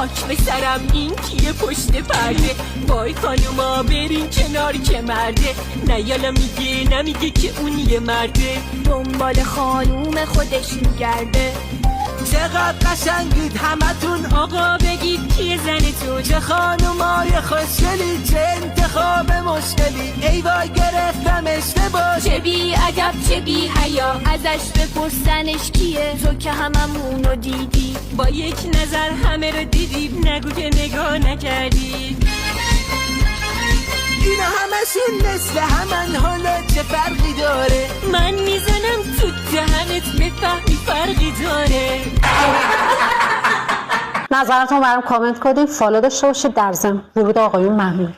خاک به سرم این کیه پشت پرده؟ وای خانوما برین کنار که مرده، نه یالا میگه نمیگه که اون یه مرده، دنبال خانوم خودش میگرده. چقدر قشنگید همتون، آقا بگید کیه زنتون؟ چه خانومای خوشگلی، چه انتخاب مشکلی، ای وای گرفتم اشتباه. چه بی ادب چه بی حیا، ازش بپرسنش کیه، تو که هممونو دیدی. با یک نظر همه رو دیدید، نگو که نگاه نکردید. اینا همشون مثل همن، حالا چه فرقی داره؟ من میزنم تو دهنت بفهمی فرقی داره. نظرتون برام کامنت کنید، فالو داشته باشید. در ضمن ورود آقایون ممنون.